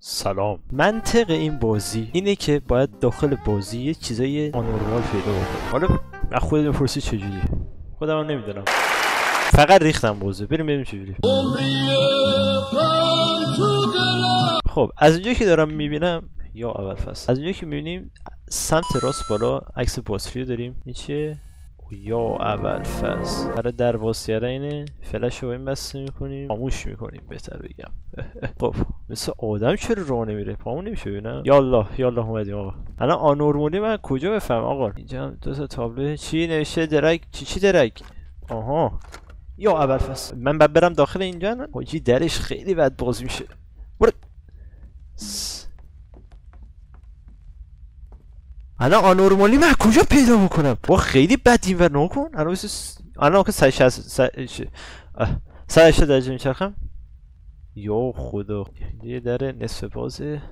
سلام. منطق این بازی اینه که باید داخل بازی یه چیزای آنورمال پیدا بکنی. حالا من خودت بپرسی چجوری؟ خودم هم نمیدونم. فقط ریختم بازی. بریم ببینیم چجوری. خب از اینجا که دارم میبینم یا اول فصل، از اینجا که میبینیم سمت راست بالا عکس باتری داریم. این چیه؟ یا اول فصل. برای در باز کردن اینه. فلش رو این بسته میکنیم، خاموش میکنیم بهتر بگم. خب مثل آدم چرا راه نمیره؟ پامون نمیشه ببینم. یالله یالله اومدیم آقا. الان آنورمالی من کجا بفهم آقا؟ اینجا هم دو تا تابلو چی نوشته؟ درگ چی درگ؟ آها یا اول فصل. من بعد برم داخل اینجا نه؟ حاجی درش خیلی بد باز میشه. الان آنورمالی من کجا پیدا بکنم؟ با خیلی بد این ور نکن. الان که 180 درجه میچرخم. یا خدا یه در نصف بازه.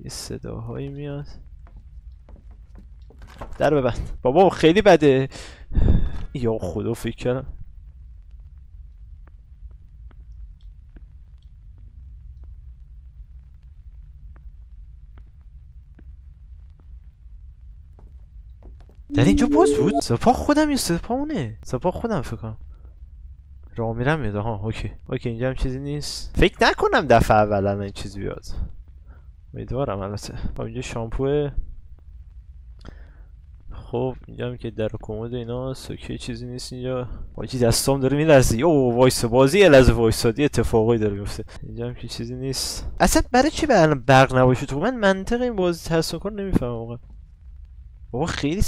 یه صداهایی میاد. در ببند بابا خیلی بده. یا خدا فکر کردم در اینجا باز بود؟ سپاه خودم یا سپاهونه؟ سپاه خودم فکر کنم. راه میرم میاد. ها اوکی اینجا هم چیزی نیست. فکر نکنم دفعه اول الان این چیزی بیاد. امیدوارم البته. خب اینجا شامپوه. خب اینجا هم که در کمد ایناست. اوکی چیزی نیست اینجا. واجی دستام داره میلرزه. یو وایس بازی یه لحظه وایسادی اتفاقی داره میفته. اینجا هم که چیزی نیست. اصلا برای چی به الان برق نباشه تو؟ من منطق این بازی تحسن کن نمیفهمم واقعا. بابا خیلی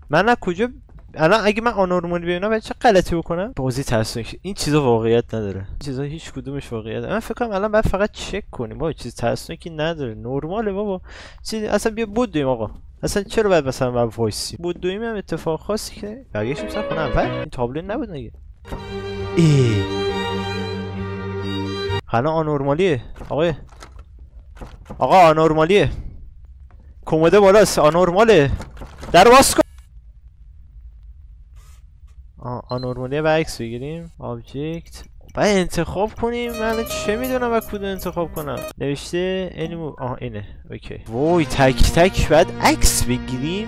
من از کجا الان اگه من آنورمالی ببینم باید چه غلطی بکنم؟ بازی ترسناک. این چیزا واقعیت نداره. این چیزا هیچ کدومش واقعیت. من فکر کنم الان باید فقط چک کنیم. بابا چیز ترسناکی نداره. نرماله بابا. چیز اصلا بیا بودیم آقا. اصلا چرا باید مثلا من وایسی؟ بودیم هم اتفاق خاصی که برگشتیم سر خونه اول. این تابلو نبود مگه؟ الان آنورمالیه. آقا آنورمالیه. کمد بالاست. آنورماله. در باز کن. آنورمالی و عکس بگیریم. آبجکت باید انتخاب کنیم. من چه میدونم باید کدوم انتخاب کنم؟ نوشته انیمو. اینه اوکی. وای تک تک باید عکس بگیریم.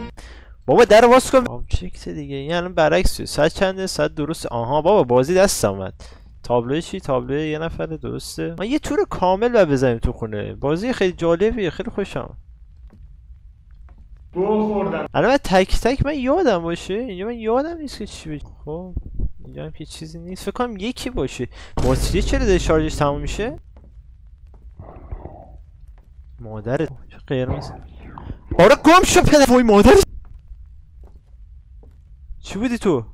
بابا در باز کن. آبجکت دیگه. این الان برعکس شد. صد چنده؟ صد درسته. آها بابا بازی دست اومد. تابلو چی؟ تابلو یه نفره درسته. ما یه تور کامل باید بزنیم تو خونه. بازی خیلی جالبیه. خیلی خوشم. الان من تک تک من یادم باشه. اینجا من یادم نیست که چی بشه. خب اینجا هم که چیزی نیست. فکر کنم یکی باشه. باتری چرا داره شارژش تموم میشه؟ مادرت چه قرمز. آره گم شو پدر. وای مادر چی بودی تو؟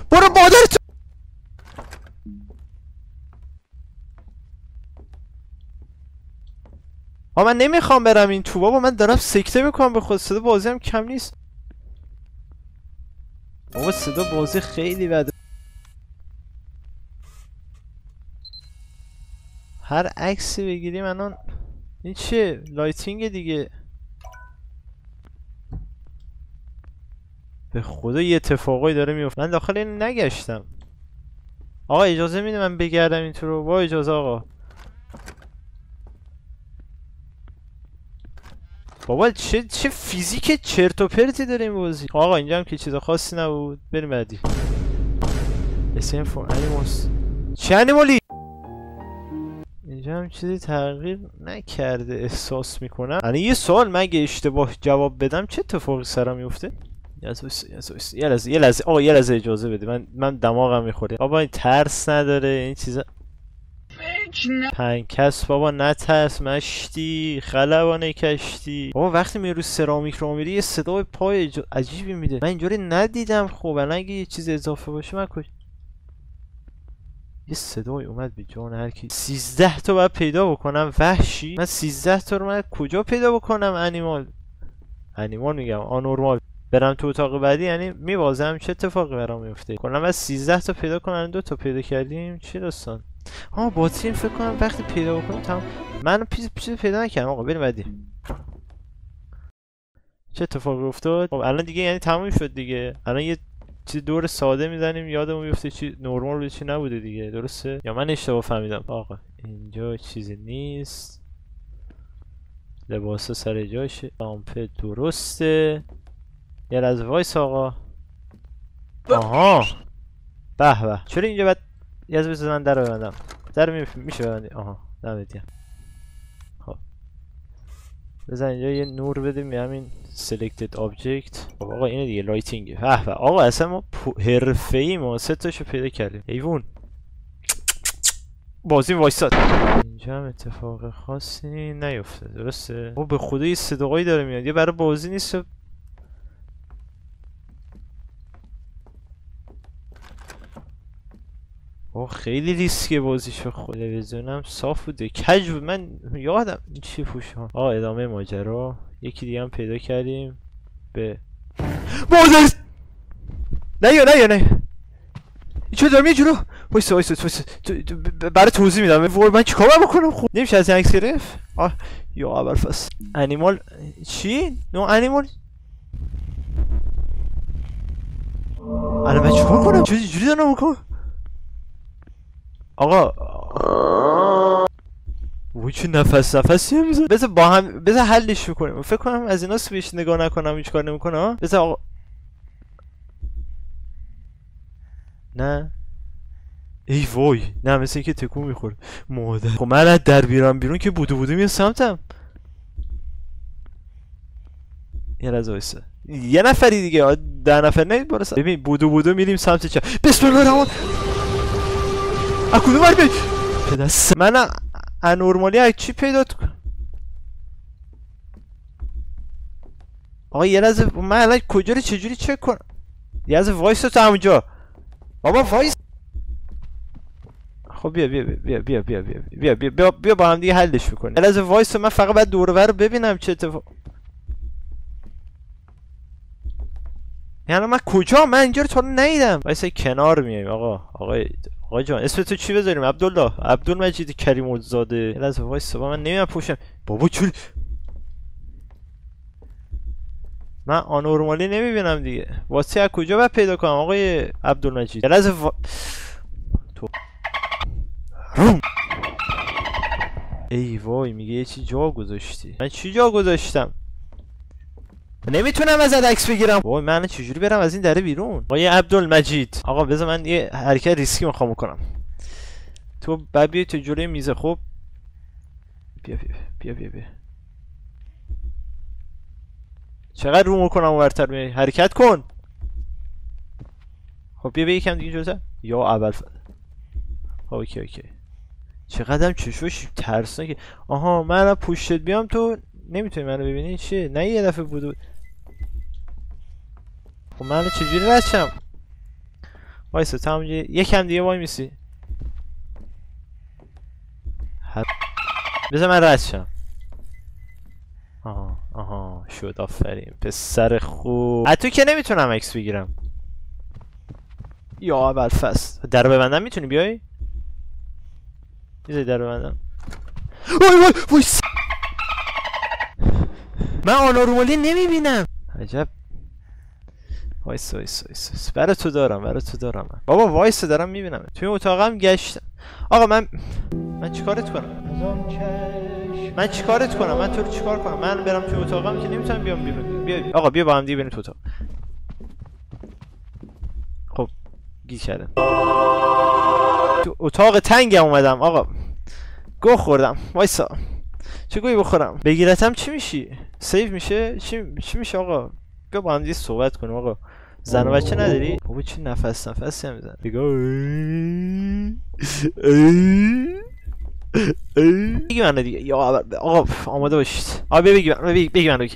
برو مادرت. من نمیخوام برم این تو بابا. من دارم سکته میکنم به خود. صدا بازی هم کم نیست بابا. صدا بازی خیلی بده. هر عکسی بگیریم الان. این چیه؟ لایتینگ دیگه. به خدا یه اتفاقایی داره میفته. من داخل این نگشتم. آقا اجازه میده من بگردم این تو رو؟ با اجازه آقا. بابا چه فیزیک چرت و پرتی داره این بازی. آقا اینجا هم که چیز خاصی نبود. بریم بعدی. اسم فور انیمالز. چه انیمالی؟ اینجا هم چیزی تغییر نکرده احساس میکنم. یعنی یه سوال من اگه اشتباه جواب بدم چه اتفاقی سرم میفته؟ یه لحظه اجازه بده. من دماغم میخوره. بابا این ترس نداره این چیزا. پنکس بابا نترس. مشتی خلبانه کشتی. بابا وقتی میری رو سرامیک رو میری یه صدای پای عجیبی میده. من اینجوری ندیدم. خب الان اگه یه چیز اضافه باشه من کجا؟ یه صدای اومد به جان هر کی. 13 تا باید پیدا بکنم. وحشی من 13 تا رو من کجا پیدا بکنم؟ انیمال میگم آنورمال. برم تو اتاق بعدی یعنی میبازم چه اتفاقی برام میفته؟ کنم از 13 تا پیدا کنم. 2 تا پیدا کردیم. چی داستان؟ باتری فکر کنم وقتی پیدا بکنیم تمام. من چیزی پیدا نکردم آقا. بریم بعدی. چه اتفاقی افتاد؟ خب الان دیگه یعنی تموم شد دیگه. الان یه چی دور ساده میزنیم یادمون میفته چی نرمال بوده چی نبوده دیگه. درسته یا من اشتباه فهمیدم؟ آقا اینجا چیزی نیست، لباسا سر جاشه، لامپ درسته. یه لحظه وایس آقا. آها به به، چرا اینجا بعد یه از من در ببندم؟ در میشه ببندی؟ آها نمیدیم. خب بزن اینجا یه نور بدیم به همین selected object. خب آقا اینه دیگه لایتینگه. به به آقا اصلا ما حرفه‌ای ما 3 تاشو پیدا کردیم. حیوان بازی وایساد. اینجا هم اتفاق خاصی نیفتاد. درسته؟ او به خدا یه صداقایی داره میاد، یه برای بازی نیست. او خیلی ریسکه بازیش. به خود تلویزیونم صاف بوده، کج بود. من یادم چی پوشم. آقا ادامه ماجرا. یکی دیگه هم پیدا کردیم به بازی. نه چه دارم یه جلو. وایسا برای توضیح میدم. من چیکار بکنم؟ خوب نمیشه از این عکس گرفت. یا اول فصل انیمال چی؟ نو انیمال. الان من چیکار کنم؟ چه جوری دارم میکنم؟ آقا وای چه نفسی میزنه. بذار با هم بذار حلش میکنیم. فکر کنم از ایناست بهش نگاه نکنم هیچ کار نمیکنه. ها بذار آقا نه ای وای نه مثل اینکه تکون میخوره مادر. خب من از در بیرون که بودو میاد سمتم. یه لحظه وایسا، یه نفری دیگه 10 نفر نه برسه. ببین بودو میریم سمت چپ. بسم الله الرحمن. کدوم ور بی پدست من انورمالی از چی پیدا کنم؟ آقا یه لحظه من الان کجا رو چجوری چک کنم؟ یه لحظه وایس تو همونجا بابا وایس. خب بیا با هم دیگه حلش میکنیم. یه لحظه وایس من فقط باید دور و بر رو ببینم چه اتفاق. یعنی من کجا؟ من اینجا رو تا ندیدم. وایس کنار میایم. آقا جان اسم تو چی بذاریم؟ عبدالله عبدالمجید کریم الزاده. یه لحظه وایس من نمیدونم پوشم. بابا چوری من آنورمالی نمیبینم دیگه. واسه از کجا باید پیدا کنم آقای عبدالمجید؟ یه لحظه تو ای وای میگه یه چی جا گذاشتی. من چی جا گذاشتم؟ نمیتونم ازت عکس بگیرم. وای من چجوری برم از این دره بیرون؟ آقای عبدالمجید آقا بذار من یه حرکت ریسکی میخوام بکنم. تو بعد بیای تو جلوی میز. خب بیا چقدر رو میکنم اونورتر میای؟ حرکت کن. خب بیا یکم دیگه جلوتر. یا اول اوکی چقدرم چشوش ترسناکه. آها من پشتت بیام تو نمیتونی منو ببینی؟ چیه؟ نه یه دفعه بود. خب من چجوری رد شم؟ وایسا تمام یکم دیگه وای میسی. بذار من رد شم. آها شد. آفرین پسر خوب. تو که نمیتونم عکس بگیرم. یا اول فصل در ببندم. میتونی بیای؟ میذاری در ببندم. وای من آنورمالی نمیبینم. عجب. وایس برای تو دارم بابا وایس دارم میبینم. توی اتاقم گشتم. آقا من چیکارت کنم؟ من تو رو چیکار کنم؟ من برم توی اتاقم که نمیتونم بیام بیرون. بیا آقا بیا با هم دیگه بریم تو اتاق. خب گیر کردم تو اتاق تنگم اومدم. آقا گوه خوردم. وایسا چه گویی بخورم؟ بگیرتم چی میشی؟ سیف میشه؟ چی میشه آقا؟ بیا با هم دیگه صحبت کنیم. آقا زن و بچه نداری؟ بابا چی نفسی هم میزن. بگی من دیگه. یا آقا آماده باشید. آقا بگی من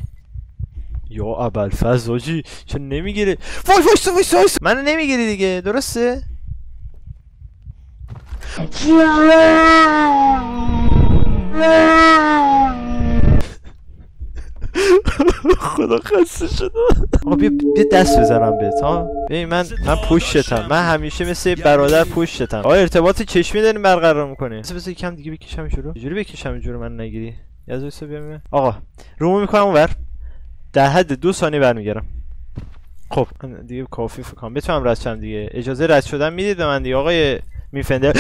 یا ابوالفضل حاجی چه نمیگیره؟ وایس منو نمیگیری دیگه. درسته؟ خدا خسته شدم. آقا بیا دست بزنم بهت. ها ببین من پشتتم. من همیشه مثل برادر پشتتم. آقا ارتباط چشمی داریم برقرار میکنیم. بذار یکم دیگه بکشم جلو. چجوری بکشم جلو من نگیری؟ یاد وایسا بیام. آقا رومو میکنم اونور. در حد 2 ثانیه برمیگردم. خب دیگه کافی فکر کنم بتونم رد شم دیگه. اجازه رد شدن میدید به من دیگه آقای میفندر.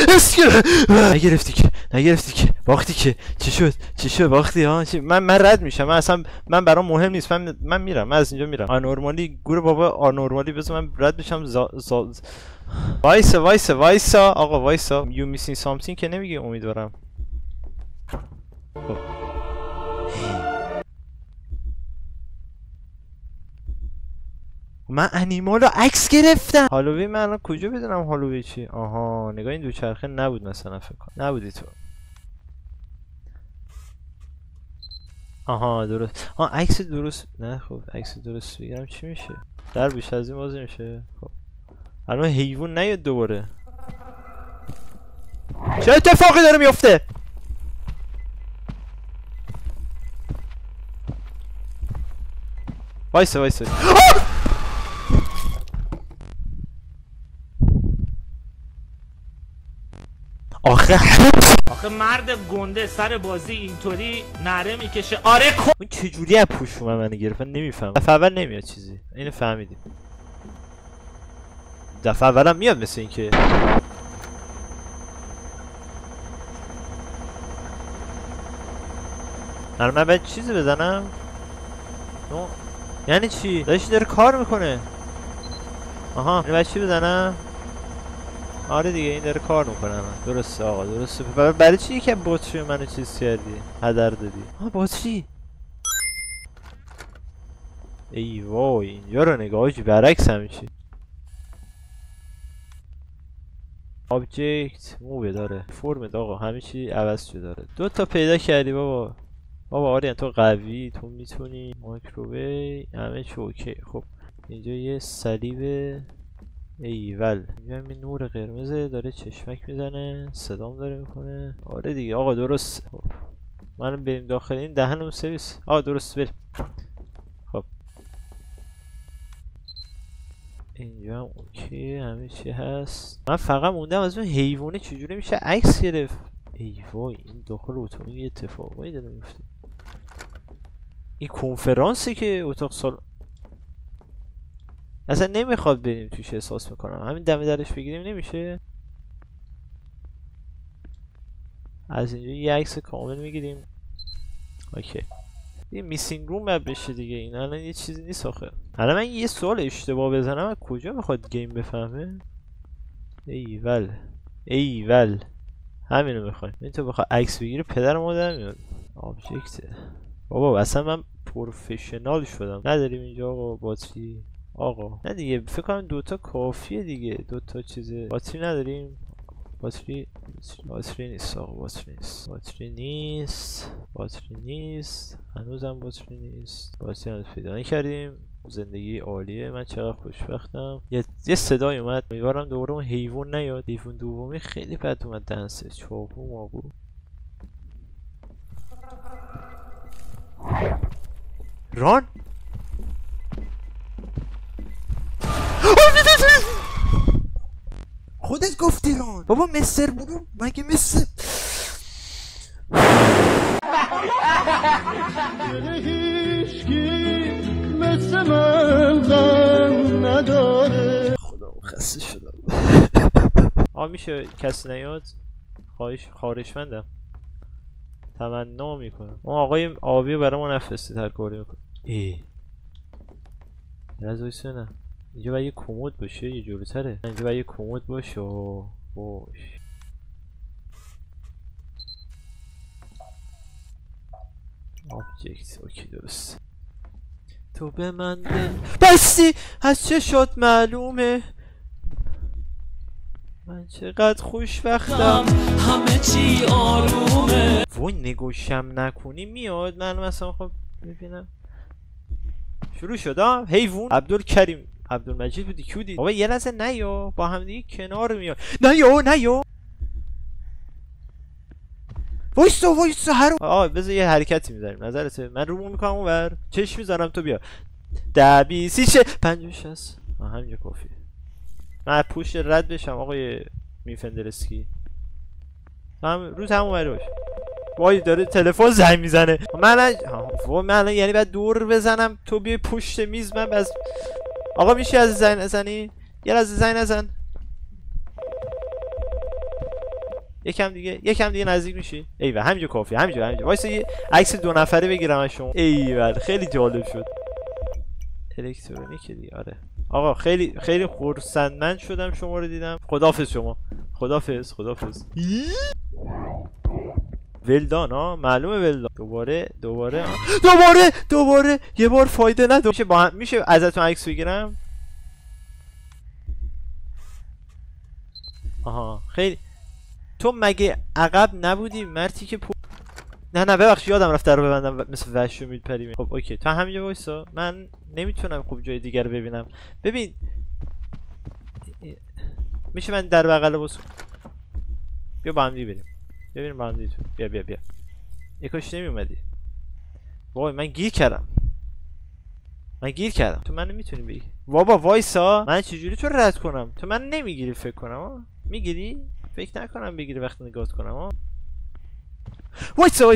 نگرفتی که باختی که چی شد باختی ها. من رد میشم. من اصلا برام مهم نیست. من میرم. من از اینجا میرم. آنورمالی گور بابا آنورمالی. بذار من رد بشم. وایسا آقا وایسا. یو میسینگ سامثینگ که نمیگه امیدوارم. خب من انیمالو عکس گرفتم. هالووین من الان کجا بدونم هالووین چی؟ آها نگاه این دوچرخه نبود مثلا فکر کنم. نبودی تو. آها درست. عکس درست. نه خب عکس درست بگیرم چی میشه؟ در بیش از این باز میشه. خب الان حیوان نیاد دوباره. چه اتفاقی داره میفته؟ وایسا آخه مرد گنده سر بازی اینطوری نره میکشه. آره اون چجوری از پوش منو گرفت؟ من نمیفهمم. دفعه اول نمیاد چیزی. اینو فهمیدیم. دفعه اولم میاد مثل این که الان من باید چیزی بزنم. یعنی چی؟ داره کار میکنه. آها اینو باید چی بزنم؟ آره دیگه این داره کار میکنه. درسته آقا درسته. برای چی که باتری منو چیز کردی؟ هدر دادی. باتری. ای وای اینجا رو نگاه چی برعکس همیشه. آبجکت موو داره. فرم آقا همه چی عوض شده داره. 2 تا پیدا کردی بابا. آریان تو قوی، تو میتونی. مایکروویو همه چی اوکی. خب اینجا یه صلیب ایول. اینجا همین نور قرمزه داره چشمک میزنه. صدام داره میکنه. آره دیگه آقا درست. خب من بریم داخل این دهنم سرویس. درست بریم. خب اینجا هم اوکی همه چی هست. من فقط موندم از اون حیوانه چجوری میشه عکس گرفت. ای وای این داخل اتاق یه اتفاقایی داره میفته. این کنفرانسی که اتاق سال اصلا نمیخواد بریم توش احساس میکنم. همین دم درش بگیریم نمیشه. از اینجا یه عکس کامل میگیریم. اوکی این میسینگ روم باید بشه دیگه. این الان یه چیزی نیست آخه. الان من یه سوال اشتباه بزنم از کجا میخواد گیم بفهمه؟ ایول همینو میخوایم. این تو بخواه عکس بگیره پدر مادر میاد. آبجکته بابا اصلا من پروفشنال شدم. نداریم اینجا آقا باتری. آقا نه دیگه فکر کنم 2 تا کافیه دیگه. 2 تا چیزه. باتری نداریم. باتری نیست آقا. باتری نیست. هنوزم باتری نیست. باتری هنوز پیدا نکردیم. زندگی عالیه. من چقدر خوشبختم. یه صدای اومد. امیدوارم دوباره اون حیوان نیاد. حیوان دومی خیلی بد اومد دنسه. چاقو ماقو. ران خودت گفتی ران. بابا مستر برو مگه مستر خدا خسته شدم. میشه کسی نیاد؟ خواهشمندم. تمنا میکنم. اون آقای آبی برای ما نفرسته هر کاری میکنه. رضایسته نه. اینجا باید یه کمد باشه. یه جلوتره. اینجا باید یه کمد باشه. باش آبجکت اوکی درست. تو به من بستی از چه شد معلومه. من چقدر خوشبختم. همه چی آرومه. وای نگوشم نکنی میاد. من مثلا خب ببینم شروع شد. حیوان عبدالکریم عبدالمجید بودی کی بودی؟ بابا یه لحظه نیا با هم دیگه کنار میاد. نیا وایسا هر بذار یه حرکتی میذاریم. نظرته من رو میکنم اونور چشم میذارم تو بیا 10 20 50 60 همینجا کافیه. من پوش رد بشم آقای میفندرسکی. روز همون بری باش. وای داره تلفن زنگ میزنه. من الان یعنی بعد دور بزنم تو بیای پشت میز. من بس آقا میشه از زنگ نزنی؟ یه لحظه زنگ نزن. یکم دیگه نزدیک میشی. ایول همینجا کافیه. همینجا وایسا یه عکس 2 نفره بگیرم از شما. ایول خیلی جالب شد. الکترونیک دیگه. آره آقا خیلی خرسندمند شدم شما رو دیدم. خداحافظ شما. خداحافظ. ولدان ها معلومه ولدان. دوباره یه بار فایده نداره. میشه ازتون عکس بگیرم؟ آها خیلی. تو مگه عقب نبودی مرتی که نه ببخش یادم رفت در رو ببندم مثل وحش میپریم. خب اوکی تو همینجا وایسا. من نمیتونم خوب جای دیگر رو ببینم. ببین میشه من در بغل باز. بیا با هم دیگه بریم. ببینیم با هم دیگه. بیا یکاش نمیومدی. وای من گیر کردم. تو من نمیتونی بگی. بابا وایسا من چجوری تو رد کنم؟ تو من نمیگیری فکر کنم. میگیری؟ فکر نکنم بگیری وقتی نگات کنم. وایسا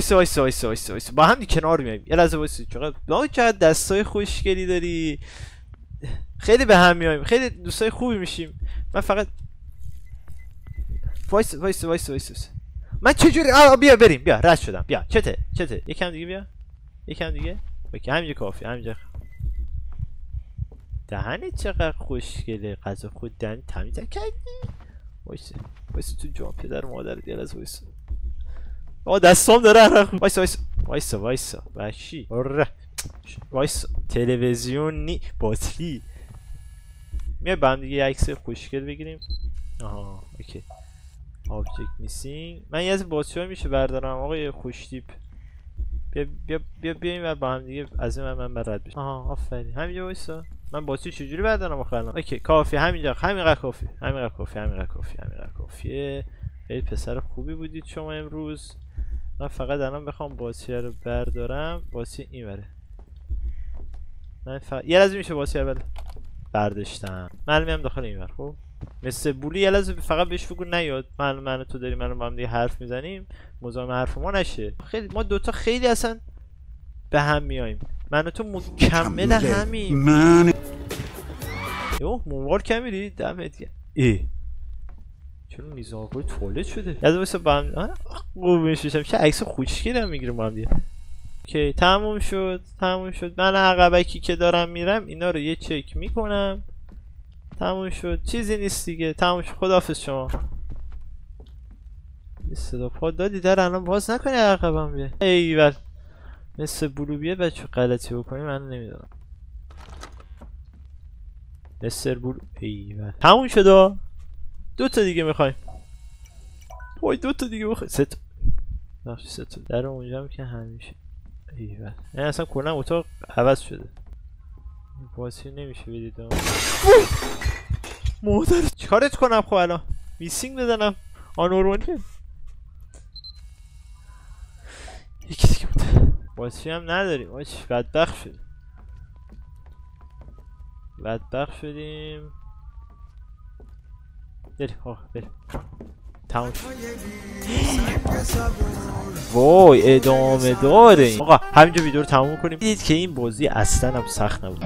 با هم کنار میایم. یه لحظه وایسا. چقدر دستای خوشگلی داری. خیلی به هم میایم. خیلی دوستای خوبی میشیم. من فقط وایسا. من چجوری بیا بریم. بیا رد شدم. بیا چته یکم دیگه بیا. اوکی همینجا کافی. همینجا دهنت چقدر خوشگله. غذا خود دهن تمیز کردی. وایسا تو جان پدر مادر دیگه از وایسا. دستام داره. وایسا وحشی. وایسا تلویزیون نی باتری. میای با هم دیگه عکس خوشگل بگیریم. آها اوکی. آبجکت میسینگ. من یه از باتری میشه بردارم آقای خوش تیپ. بیا این با هم دیگه از این من رد بشم. آها آفرین. همینجا وایسا. من باتری چجوری بردارم آخه الان؟ اوکی کافی. همینقدر کافیه. خیلی پسر خوبی بودید شما امروز. من فقط الان بخوام باتری رو بردارم. باتری این بره. من فقط یه لحظه میشه باتری رو برداشتم. من میام داخل این بر. خب مثل بولی یه لحظه فقط بهش بگو نیاد. من تو داریم من با هم دیگه حرف میزنیم. مزاحم حرف ما نشه. خیلی ما دوتا خیلی اصلا به هم میایم. من و تو مکمل همیم. یو موار کمیری دمت گرم. چرا میزاقوی توالت شده؟ یاد واسه با هم خوب میشم. چه عکس خوشگلی میگیرم با هم دیگه. اوکی تموم شد. من عقبکی که دارم میرم اینا رو یه چک میکنم. تموم شد. چیزی نیست دیگه. تموم شد. خداحافظ شما. صدا پا دادی در الان باز نکنی عقبم بیا. ایول مثل بلو بیه بچه غلطی بکنی من نمیدونم. مستر بلو. ایول تموم شد. 2 تا دیگه میخوایم. وای 2 تا دیگه بخوای. 3 تا در اونجا هم که همیشه. ایول نه اصلا کلا اتاق عوض شده. باسی نمیشه بدید. مادر چیکارت کنم خب الان؟ میسینگ بزنم آنورمالیه. یکی دیگه بود. باسی هم نداریم. بدبخت شدیم. بریم تمام شد. وای ادامه داره. آقا همینجا ویدیو رو تموم کنیم. دیدید که این بازی اصلا هم سخت نبود.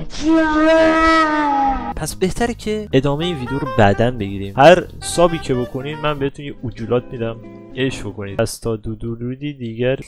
پس بهتره که ادامه این ویدیو رو بعداً بگیریم. هر سابی که بکنین من بهتون یه اوجولات میدم. عشق بکنید. پس تا دودولودی دیگر